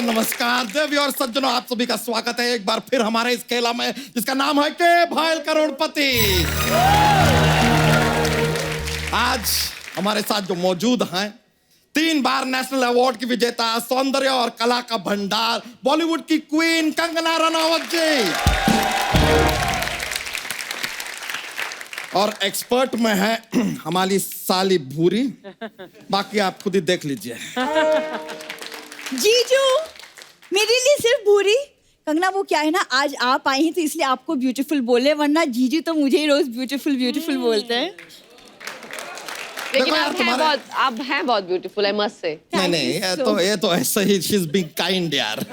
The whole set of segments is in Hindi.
नमस्कार देवी और सज्जनों, आप सभी का स्वागत है एक बार फिर हमारे इस खेला में जिसका नाम है के भाईल करोड़पति। आज हमारे साथ जो मौजूद हैं 3 बार नेशनल अवार्ड की विजेता, सौंदर्य और कला का भंडार, बॉलीवुड की क्वीन कंगना रनौत जी, और एक्सपर्ट में है हमारी साली भूरी। बाकी आप खुद ही देख लीजिए। जीजू, मेरे लिए सिर्फ भूरी। कंगना वो क्या है ना, आज आप आई हैं तो इसलिए आपको ब्यूटीफुल बोले, वरना जीजू तो मुझे ही रोज ब्यूटीफुल ब्यूटीफुल बोलते हैं। लेकिन आप हैं बहुत ब्यूटीफुल, आई मस्ट से। नहीं, ये तो ऐसे ही, शी इज बीइंग काइंड यार।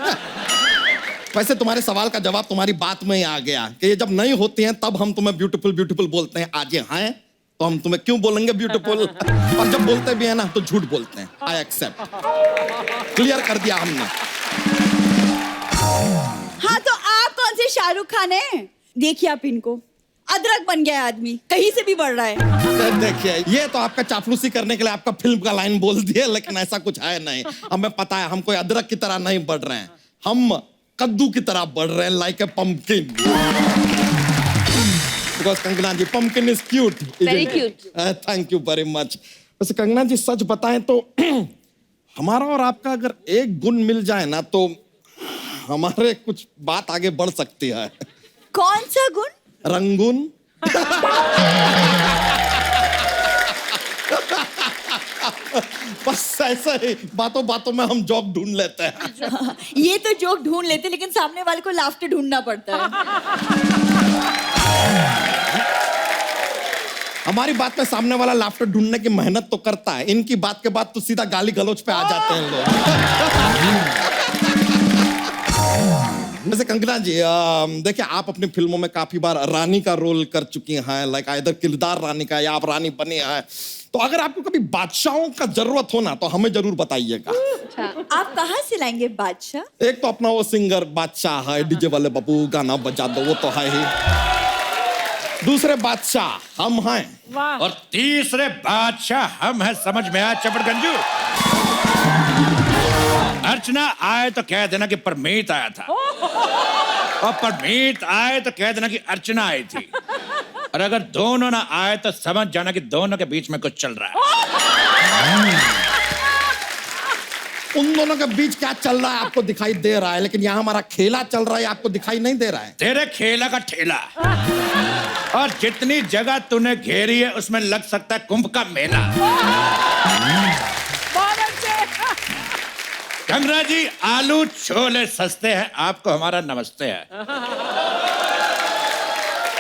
वैसे तुम्हारे सवाल का जवाब तुम्हारी बात में ही आ गया कि ये जब नहीं होती हैं तब हम तुम्हें ब्यूटीफुल ब्यूटीफुल बोलते हैं। आज ये हैं तो हम तुम्हें क्यों बोलेंगे ब्यूटीफुल, और जब बोलते भी है ना तो झूठ बोलते हैं। आई एक्सेप्ट, क्लियर कर दिया हमने। हाँ तो आप कौन से शाहरुख खान हैं? देखिए आप इनको, अदरक बन गया आदमी, कहीं से भी बढ़ रहा है। देखिए, ये तो आपका चापलूसी करने के लिए आपका फिल्म का लाइन बोल दिया, लेकिन ऐसा कुछ है नहीं। हमें पता है हम कोई अदरक की तरह नहीं बढ़ रहे हैं, हम कद्दू की तरह बढ़ रहे हैं, like a pumpkin. Because Kangana ji, pumpkin is cute. Very cute. Thank you very much. वैसे कंगना जी सच बताएं तो हमारा और आपका अगर एक गुण मिल जाए ना तो हमारे कुछ बात आगे बढ़ सकती है। कौन सा गुण? रंगून। बस ऐसा ही बातों बातों में हम जॉब ढूंढ लेते हैं। ये तो जोक ढूंढ लेते हैं, लेकिन सामने वाले को लाफ्टर ढूंढना पड़ता है। हमारी बात में सामने वाला लाफ्टर ढूंढने की मेहनत तो करता है, इनकी बात के बाद तो सीधा गाली गलौज पे आ जाते हैं लोग। वैसे कंगना जी, देखिए आप अपनी फिल्मों में काफी बार रानी का रोल कर चुकी हैं, लाइक आइदर किरदार रानी का या आप रानी बनी हैं। तो अगर आपको कभी बादशाहों का जरूरत हो ना तो हमें जरूर बताइएगा। आप कहाँ से लाएंगे बादशाह? एक तो अपना वो सिंगर बादशाह है, डीजे वाले बाबू गाना बजा दो, वो तो है ही। दूसरे बादशाह हम हैं, और तीसरे बादशाह हम हैं। समझ में आया चपड़गंजू? अर्चना आए तो कह देना कि परमीत आया था, और परमीत आए तो कह देना कि अर्चना आई थी, और अगर दोनों ना आए तो समझ जाना कि दोनों के बीच में कुछ चल रहा है। उन दोनों के बीच क्या चल रहा है आपको दिखाई दे रहा है, लेकिन यहाँ हमारा खेला चल रहा है आपको दिखाई नहीं दे रहा है। तेरे खेला का ठेला, और जितनी जगह तूने घेरी है उसमें लग सकता है कुंभ का मेला। कंगना जी, आलू छोले सस्ते हैं, आपको हमारा नमस्ते है।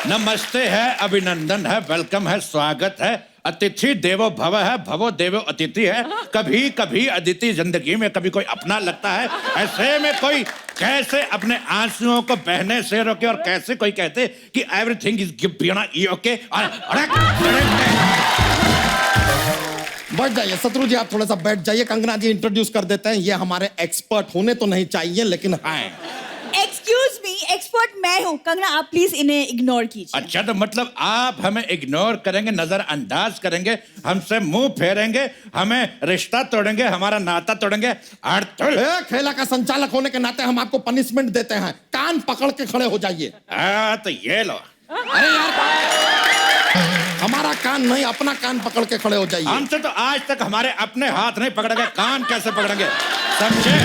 नमस्ते है, अभिनंदन है, वेलकम है, स्वागत है। अतिथि देवो भव है, भवो देवो अतिथि है। कभी कभी अदिति जिंदगी में कभी कोई अपना लगता है। ऐसे में कोई कैसे अपने आंसुओं को बहने से रोके, और कैसे कोई कहते कि एवरीथिंग इज ओके। बैठ जाइए शत्रु जी, आप थोड़ा सा बैठ जाइए। कंगना जी इंट्रोड्यूस कर देते हैं, ये हमारे एक्सपर्ट होने तो नहीं चाहिए लेकिन हैं। एक्सक्यूज मी, एक्सपर्ट मैं हूँ। कंगना आप प्लीज इन्हें इग्नोर कीजिए। अच्छा, तो मतलब आप हमें इग्नोर करेंगे, नजरअंदाज करेंगे, हमसे मुंह फेरेंगे, हमें रिश्ता तोड़ेंगे, हमारा नाता तोड़ेंगे। खेला का संचालक होने के नाते हम आपको पनिशमेंट देते हैं, कान पकड़ के खड़े हो जाइए। तो ये लो। अरे यार, हमारा कान नहीं, अपना कान पकड़ के खड़े हो जाइए। हमसे तो आज तक हमारे अपने हाथ नहीं पकड़ेंगे, कान कैसे पकड़ेंगे? समझे?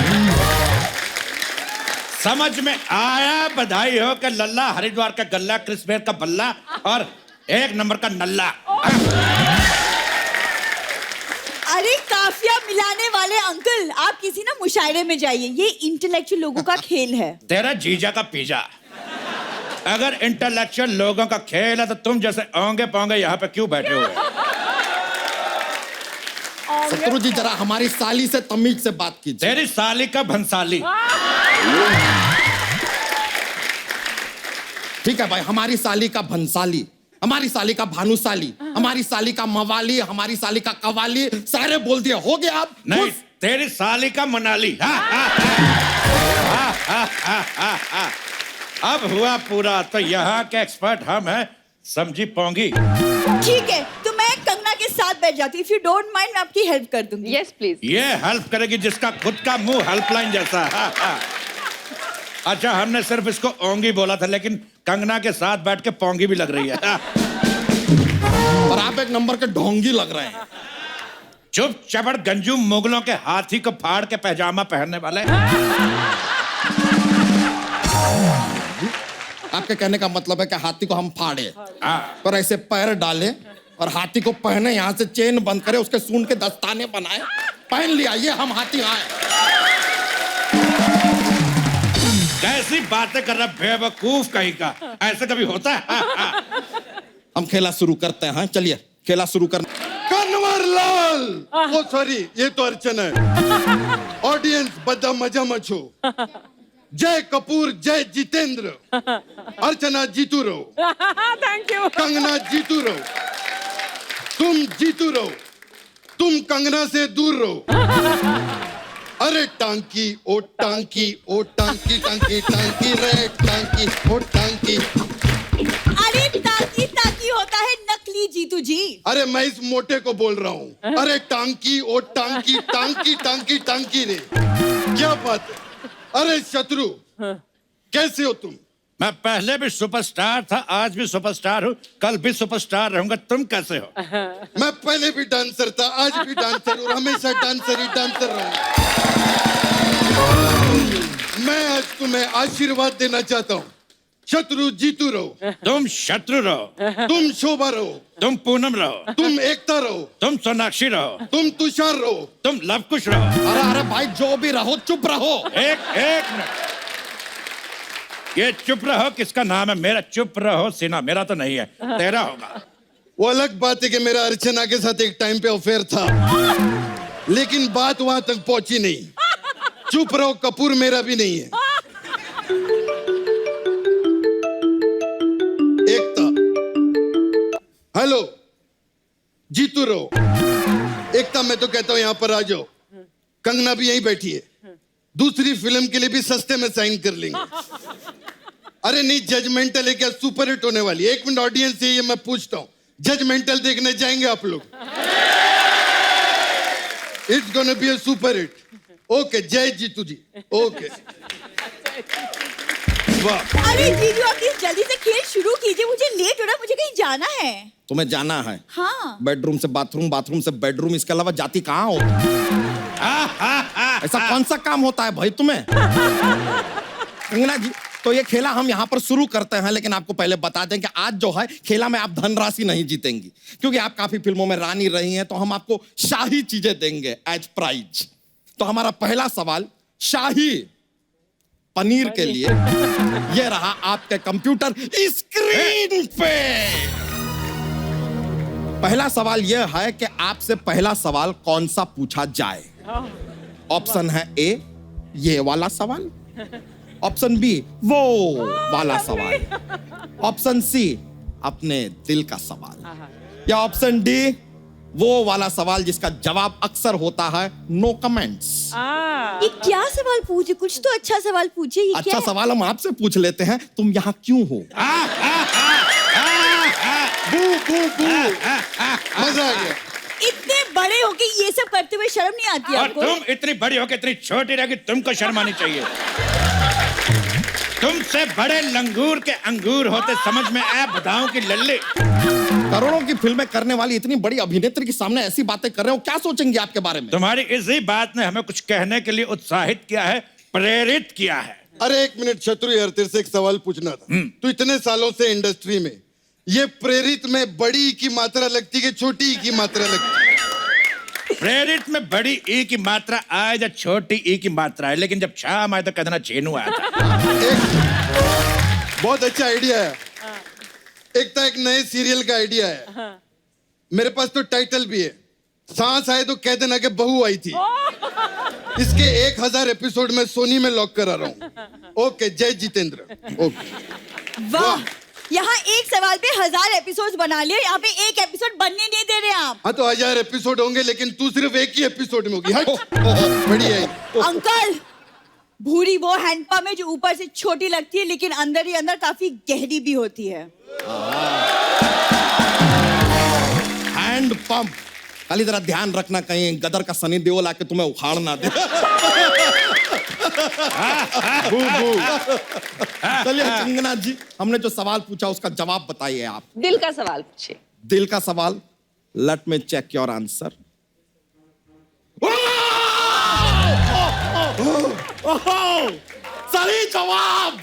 समझ में आया? बधाई हो कि लल्ला हरिद्वार का गल्ला, क्रिस्मेर का बल्ला, और 1 नंबर का नल्ला। अरे काफिया मिलाने वाले अंकल, आप किसी ना मुशायरे में जाइए, ये इंटेलेक्चुअल लोगों का खेल है। तेरा जीजा का पिज्जा। अगर इंटेलेक्चुअल लोगों का खेल है तो तुम जैसे ओंगे पोंगे यहाँ पे क्यों बैठे हुए? शत्रु जी जरा हमारी साली से तमीज से बात कीजिए। तेरी साली का भंसाली। ठीक है भाई, हमारी साली का भंसाली, हमारी साली का भानुसाली, हमारी साली का मवाली, हमारी साली का कवाली, सारे बोल दिए। हो गया आप? नहीं, तेरी साली का मनाली। अब हुआ पूरा। तो यहाँ के एक्सपर्ट हम हैं, समझी पोंगी। ठीक है, तो मैं कंगना के साथ साथ बैठ जाती हूँ। इफ यू डोंट माइंड मैं आपकी हेल्प कर दूंगी। Yes, please. ये हेल्प करेगी जिसका खुद का मुंह हेल्पलाइन जैसा है। हाँ, हाँ। अच्छा, हमने सिर्फ इसको ओंगी बोला था, लेकिन कंगना के साथ बैठ के पोंगी भी लग रही है। हाँ। और आप एक नंबर के ढोंगी लग रहे हैं। चुप चबड़ गंजू मुगलों के हाथी को फाड़ के पैजामा पहनने वाले। आपके कहने का मतलब है कि हाथी को हम फाड़े हाँ। और ऐसे पैर डाले और हाथी को पहने, यहाँ से चेन बंद करे, उसके सूंड के दस्ताने बनाए, पहन लिया, ये हम हाथी आए। कैसी बातें कर रहा बेवकूफ कहीं का, ऐसा कभी होता है? हाँ, हाँ। हम खेला शुरू करते हैं, चलिए खेला शुरू कर। कन्वरलाल, ओ सॉरी, ये तो अर्चना है। ऑडियंस बदा मजा मचो। जय कपूर, जय जितेंद्र। अर्चना जीतू रहो। Thank you. कंगना जीतू रहो। तुम जीतू रहो। तुम कंगना से दूर रहो। अरे टांकी ओ टांकी ओ टांकी टांकी टांकी रे टांकी ओ टांकी। अरे ताकी ताकी होता है नकली जीतू जी। अरे मैं इस मोटे को बोल रहा हूँ। अरे टांकी ओ टांकी टांकी टांकी टांकी रे, क्या बात है। अरे शत्रु, कैसे हो तुम? मैं पहले भी सुपरस्टार था, आज भी सुपरस्टार हूँ, कल भी सुपरस्टार रहूंगा। तुम कैसे हो? मैं पहले भी डांसर था, आज भी डांसर और हमेशा डांसर ही डांसर रहूंगा। मैं आज तुम्हें आशीर्वाद देना चाहता हूँ। शत्रु जीतू रहो। तुम शत्रु रहो। तुम शोभा रहो। तुम पूनम रहो। तुम एकता रहो। तुम सोनाक्षी रहो। तुम तुषार रहो। तुम लवकुश रहो। अरे अरे भाई, जो भी रहो चुप रहो। एक मिनट, ये चुप रहो किसका नाम है? मेरा चुप रहो सिन्हा, मेरा तो नहीं है, तेरा होगा। वो अलग बात है कि मेरा अर्चना के साथ एक टाइम पे अफेयर था, लेकिन बात वहां तक पहुंची नहीं। चुप रहो कपूर मेरा भी नहीं है। एकता, हेलो, जीतू रहो। एकता, मैं तो कहता हूं यहां पर आ जाओ। कंगना भी यहीं बैठी है, दूसरी फिल्म के लिए भी सस्ते में साइन कर लेंगे। अरे नहीं, जजमेंटल है क्या? सुपर हिट होने वाली है। एक मिनट ऑडियंस से ये मैं पूछता हूं, जजमेंटल देखने जाएंगे आप लोग? It's gonna be a super hit. Okay, जय जीतू जी। ओके, वाह। अरे जीजू आप प्लीज जल्दी से खेल शुरू कीजिए, मुझे लेट हो रहा है, मुझे कहीं जाना है। तुम्हें जाना है? हाँ। बेडरूम से बाथरूम, बाथरूम से बेडरूम, इसके अलावा जाती कहाँ हो? ऐसा कौन सा काम होता है भाई तुम्हें? कंगना जी, तो ये खेला हम यहाँ पर शुरू करते हैं, लेकिन आपको पहले बता दें कि आज जो है खेला में आप धनराशि नहीं जीतेंगी, क्योंकि आप काफी फिल्मों में रानी रही हैं, तो हम आपको शाही चीजें देंगे एज प्राइज। तो हमारा पहला सवाल शाही पनीर के लिए ये रहा आपके कंप्यूटर स्क्रीन पे। पहला सवाल यह है कि आपसे पहला सवाल कौन सा पूछा जाए। ऑप्शन है ए, ये वाला सवाल। ऑप्शन बी, वो वाला सवाल। ऑप्शन सी, अपने दिल का सवाल। या ऑप्शन डी, वो वाला सवाल जिसका जवाब अक्सर होता है नो कमेंट्स। ये क्या सवाल पूछे? कुछ तो अच्छा सवाल पूछे। ये क्या अच्छा है? सवाल हम आपसे पूछ लेते हैं, तुम यहाँ क्यों हो? बू बू बू, मजा आ गया। इतने बड़े हो के ये सब करते हुए शर्म नहीं आती और आपको? तुम इतनी बड़ी होकर इतनी छोटी रहोगी, तुमको शर्म आनी चाहिए। तुमसे बड़े लंगूर के अंगूर होते समझ में आया बदाऊं की लल्ली। करोड़ों की फिल्में करने वाली इतनी बड़ी अभिनेत्री के सामने ऐसी बातें कर रहे हो, क्या सोचेंगे आपके बारे में? तुम्हारी इसी बात ने हमें कुछ कहने के लिए उत्साहित किया है, प्रेरित किया है। अरे एक मिनट शत्रु यार, तेरे से एक सवाल पूछना था। तू इतने सालों से इंडस्ट्री में, ये प्रेरित में बड़ी की मात्रा लगती है, छोटी की मात्रा लगती है? प्रेरित में बड़ी ई की मात्रा आए या छोटी ई की मात्रा है, लेकिन जब शाम आए तो कहना चेनू आया था। बहुत अच्छा आइडिया है। एक तो एक नए सीरियल का आइडिया है। मेरे पास तो टाइटल भी है, सांस आए तो कह देना कि बहू आई थी। इसके 1000 एपिसोड में सोनी में लॉक करा रहा हूँ। ओके, जय जितेंद्र। ओके, वाह, यहाँ एक सवाल पे 1000 एपिसोड बना लिए, यहाँ पे एक एपिसोड बनने नहीं दे रहे आप। हाँ तो 1000 एपिसोड होंगे, लेकिन तू सिर्फ एक ही एपिसोड में होगी। हट, बढ़िया है। अंकल, भूरी वो हैंडपम्प है जो ऊपर से छोटी लगती है, लेकिन अंदर ही अंदर काफी गहरी भी होती है। हैंड पंप खाली जरा ध्यान रखना कहीं गदर का सनी देओल आके तुम्हें उखाड़ ना दे। चलिए कंगना जी, हमने जो सवाल पूछा उसका जवाब बताइए आप। दिल का सवाल पूछिए। दिल का सवाल, let me check your answer. सही जवाब,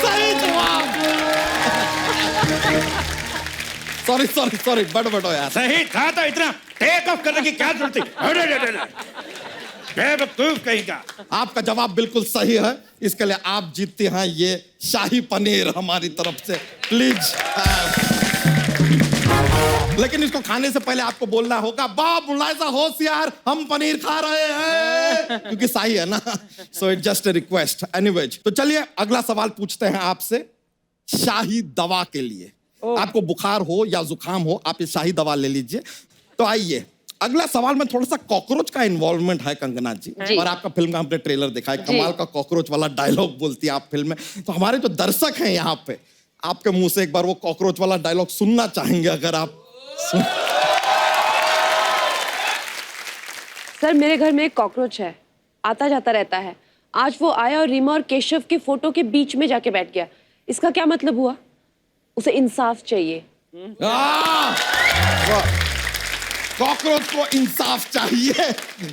सही जवाब। सॉरी सॉरी सॉरी, बड़ो यार। सही था तो इतना टेक ऑफ करने की क्या जरूरत थी? बेवकूफ कहीं का। आपका जवाब बिल्कुल सही है, इसके लिए आप जीतते हैं ये शाही पनीर हमारी तरफ से। प्लीज। लेकिन इसको खाने से पहले आपको बोलना होगा, बाप मुलायजा होशियार, हम पनीर खा रहे हैं, क्योंकि शाही है ना। So it just a request. Anyways, तो चलिए अगला सवाल पूछते हैं आपसे शाही दवा के लिए। आपको बुखार हो या जुकाम हो, आप ये शाही दवा ले लीजिए। तो आइए, अगला सवाल में थोड़ा सा कॉकरोच का इन्वॉल्वमेंट है कंगना जी, और आपका फिल्म का हमने ट्रेलर देखा है, कमाल का कॉकरोच वाला डायलॉग बोलती है आप फिल्म में। तो हमारे जो दर्शक हैं यहाँ पे, आपके मुंह से एक बार वो कॉकरोच वाला डायलॉग सुनना चाहेंगे, अगर आप सर, मेरे घर में एक कॉकरोच है, आता जाता रहता है। आज वो आया और रीमा और केशव के फोटो के बीच में जाके बैठ गया। इसका क्या मतलब हुआ? उसे इंसाफ चाहिए। कॉकरोच को इंसाफ चाहिए।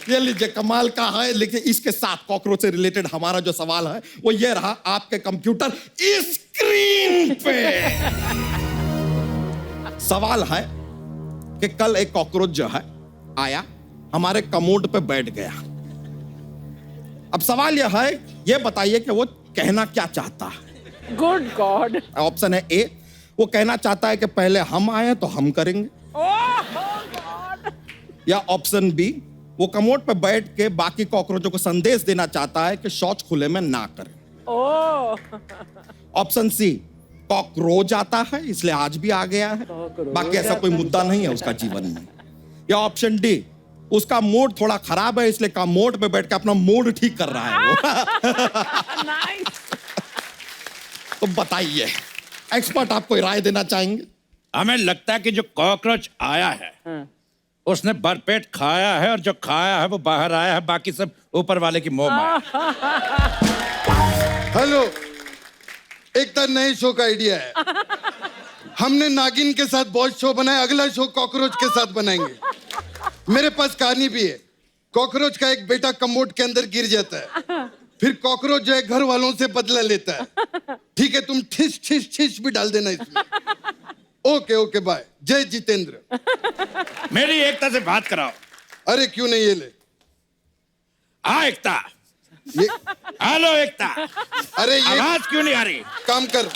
ये लीजिए, कमाल का है। लेकिन इसके साथ कॉकरोच से रिलेटेड हमारा जो सवाल है वो ये रहा आपके कंप्यूटर स्क्रीन पे। सवाल है कि कल एक कॉकरोच जो है आया, हमारे कमोड पे बैठ गया। अब सवाल यह है, ये बताइए कि वो कहना क्या चाहता है। Good God. ऑप्शन है ए, वो कहना चाहता है कि पहले हम आए तो हम करेंगे। या ऑप्शन बी, वो कमोड पे बैठ के बाकी कॉकरोचों को संदेश देना चाहता है कि शौच खुले में ना करें। ऑप्शन सी, कॉकरोच आता है इसलिए आज भी आ गया है, बाकी ऐसा कोई मुद्दा नहीं है उसका जीवन में। या ऑप्शन डी, उसका मूड थोड़ा खराब है इसलिए कमोड पे बैठ के अपना मूड ठीक कर रहा है वो। तो बताइए, एक्सपर्ट आपको राय देना चाहेंगे। हमें लगता है कि जो कॉकरोच आया है उसने भरपेट खाया है, और जो खाया है वो बाहर आया है, बाकी सब ऊपर वाले की मोह माया। हेलो, एक तो नए शो का आइडिया है। हमने नागिन के साथ बहुत शो बनाया, अगला शो कॉकरोच के साथ बनाएंगे। मेरे पास कहानी भी है। कॉकरोच का एक बेटा कमोड के अंदर गिर जाता है, फिर कॉकरोच जो है घर वालों से बदला लेता है। ठीक है, तुम ठिस ठिस ठिस भी डाल देना इसमें। Okay okay, bye. जय जितेंद्र। मेरी एकता से बात कराओ। अरे क्यों नहीं, ये ले। हाँ एकता। ये हेलो एकता। अरे ये आवाज क्यों नहीं आ रही? काम कर,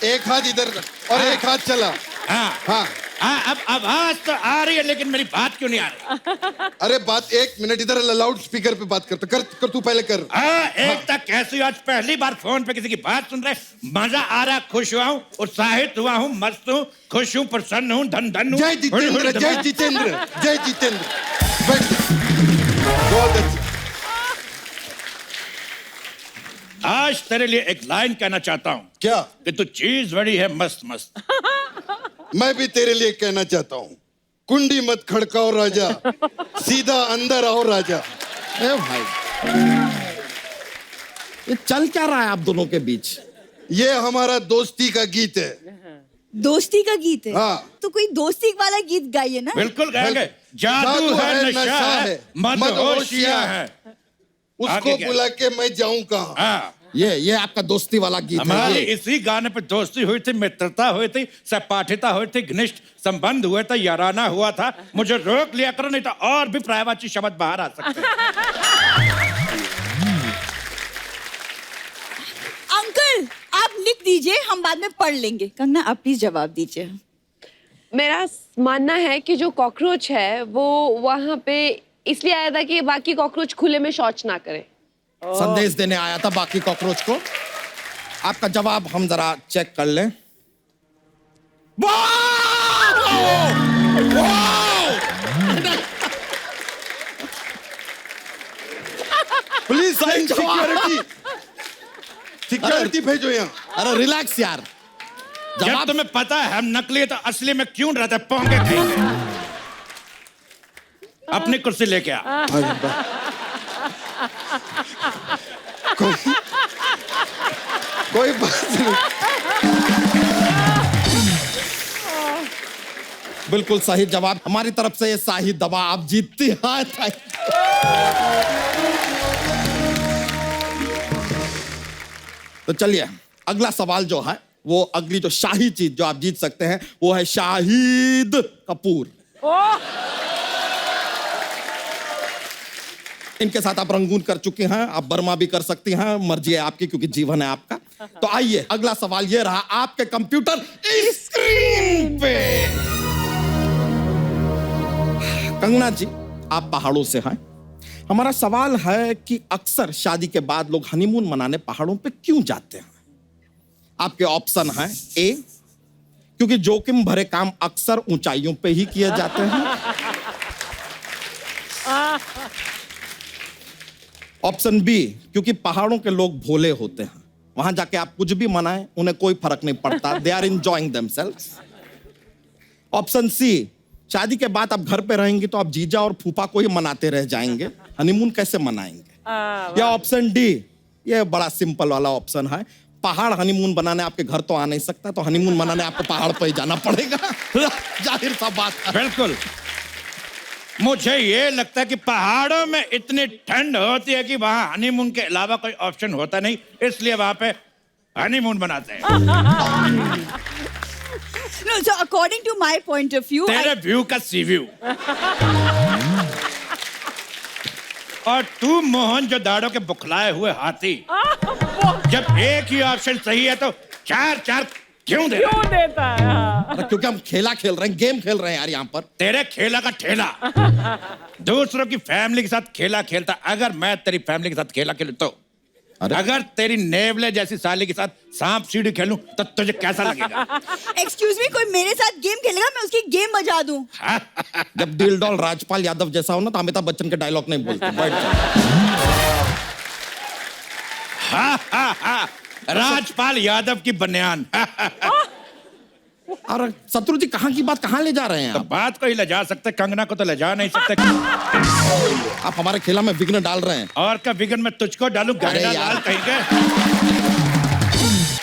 एक हाथ इधर और एक हाथ चला। हाँ हाँ हाँ, अब आवाज तो आ रही है, लेकिन मेरी बात क्यों नहीं आ रही? अरे बात, एक मिनट इधर लाउड स्पीकर पे बात कर तू पहले कर। हाँ एकता, कैसी हो? आज पहली बार फोन पे किसी की बात सुन रहे, मजा आ रहा, खुश हुआ हूँ, उत्साहित हुआ हूँ, मस्त हूँ, खुश हूँ, प्रसन्न हूँ, धन धन हूँ। जय जितेंद्र, जय जितेंद्र, जय जितेंद्र। बैठ जा। बहुत अच्छा। आज तेरे लिए एक लाइन कहना चाहता हूँ। क्या? कि तू चीज बड़ी है मस्त मस्त। मैं भी तेरे लिए कहना चाहता हूँ, कुंडी मत खड़काओ राजा, सीधा अंदर आओ राजा। ए भाई, ये चल क्या रहा है आप दोनों के बीच? ये हमारा दोस्ती का गीत है। दोस्ती का गीत है? हाँ। तो कोई दोस्ती वाला गीत गाइए ना। बिल्कुल गाएंगे। जादू है, नशा है, मदहोशिया है। उसको आगे क्या? बुला के मैं जाऊं कहाँ? हाँ, ये आपका दोस्ती वाला गीत है हमारी ये। इसी गाने पे दोस्ती हुई थी, मित्रता हुई थी, सहपाठिता हुई थी, घनिष्ठ संबंध हुए थे, याराना हुआ था। मुझे रोक लिया करो, नहीं तो और भी प्रायवाची शब्द बाहर आ सकते हैं। अंकल, आप लिख दीजिए, हम बाद में पढ़ लेंगे। कंगना, आप प्लीज जवाब दीजिए। मेरा मानना है कि जो कॉकरोच है वो वहां पे इसलिए आया था कि बाकी कॉकरोच खुले में शौच ना करे। संदेश देने आया था बाकी कॉकरोच को। आपका जवाब हम जरा चेक कर लें। प्लीज सिक्योरिटी, सिक्योरिटी भेजो यहाँ। अरे रिलैक्स यार। जब तुम्हें पता है हम नकली है तो असली में क्यों रहते पोंगे कहीं के? अपनी कुर्सी लेके आ। अरे बा- कोई बात नहीं। बिल्कुल सही जवाब हमारी तरफ से। ये शाही दवा आप जीतती हैं। तो चलिए अगला सवाल जो है वो अगली जो शाही चीज जो आप जीत सकते हैं वो है शाहिद कपूर। इनके साथ आप रंगून कर चुके हैं, आप बर्मा भी कर सकती हैं, मर्जी है आपकी क्योंकि जीवन है आपका। तो आइए अगला सवाल ये रहा आपके कंप्यूटर स्क्रीन पे। कंगना जी आप पहाड़ों से हैं। हमारा सवाल है कि अक्सर शादी के बाद लोग हनीमून मनाने पहाड़ों पे क्यों जाते हैं? आपके ऑप्शन हैं ए क्योंकि जोखिम भरे काम अक्सर ऊंचाइयों पे ही किए जाते हैं। ऑप्शन बी क्योंकि पहाड़ों के लोग भोले होते हैं, वहां जाके आप कुछ भी मनाएं उन्हें कोई फर्क नहीं पड़ता, they are enjoying themselves. Option C शादी के बाद आप घर पे रहेंगे तो आप जीजा और फूफा को ही मनाते रह जाएंगे, हनीमून कैसे मनाएंगे। या ऑप्शन डी ये बड़ा सिंपल वाला ऑप्शन है, पहाड़ हनीमून बनाने आपके घर तो आ नहीं सकता, तो हनीमून मनाने आपको पहाड़ पर ही जाना पड़ेगा। जाहिर सा बात है। बिल्कुल। मुझे ये लगता है कि पहाड़ों में इतनी ठंड होती है कि वहां हनीमून के अलावा कोई ऑप्शन होता नहीं, इसलिए वहां पे हनीमून मनाते हैं। No, so according to my point of view, तेरे व्यू का सी व्यू। और तू मोहन जो दाड़ों के बुखलाए हुए हाथी, जब एक ही ऑप्शन सही है तो चार चार क्यों दे? क्यों देता है? हाँ। अरे क्योंकि हम खेला खेल रहे हैं, गेम खेल रहे हैं यार यहाँ पर। तेरे खेला का ठेला। दूसरों की फैमिली के साथ खेला खेलता, अगर मैं तेरी फैमिली के साथ खेला खेलूं तो, अगर तेरी नेवले जैसी साली के साथ सांप सीढ़ी खेलूं तो तुझे कैसा लगेगा? excuse me, कोई मेरे साथ गेम खेलेगा मैं उसकी गेम बजा दूं। जब दिल डॉल राजपाल यादव जैसा हो ना तो अमिताभ बच्चन के डायलॉग नहीं बोलते, बैठ जाओ। राजपाल यादव की बनियान। और शत्रु जी कहाँ की बात कहाँ ले जा रहे हैं तो आप? बात को ही ले जा सकते, कंगना को तो ले जा नहीं सकते। आप हमारे खेला में विघ्न डाल रहे हैं। और का विघन में तुझको डालू, गहना अरे यार। लाल कहेंगे।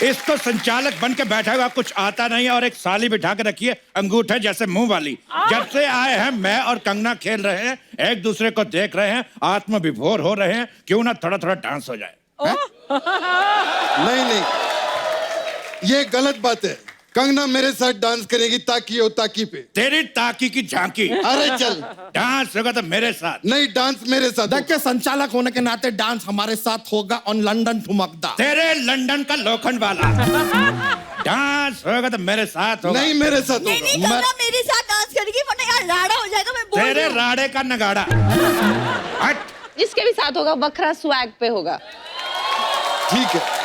इसको संचालक बन के बैठा हुआ, कुछ आता नहीं है, और एक साली बिठा के रखी है अंगूठे जैसे मुंह वाली। जब से आए हैं मैं और कंगना खेल रहे हैं, एक दूसरे को देख रहे हैं, आत्म विभोर हो रहे हैं, क्यों ना थोड़ा थोड़ा डांस हो जाए। नहीं नहीं, ये गलत बात है। कंगना मेरे साथ डांस करेगी ताकी हो ताकी पे। तेरी ताकी की झांकी। अरे चल, डांस होगा तो मेरे साथ। नहीं डांस मेरे साथ होगा। देखिए संचालक होने के नाते डांस हमारे साथ होगा ऑन लंदन ठुमकदा। तेरे लंदन का लोखंड वाला। डांस होगा तो मेरे साथ होगा। नहीं मेरे साथ नहीं होगा। नहीं, कंगना मेरे साथ डांस करेगी वरना यार राड़ा हो जाएगा, मैं बोल रही तेरे हूँ। राड़े का नगाड़ा। हट। जिसके भी साथ होगा बखरा स्वैग पे होगा। ठीक है।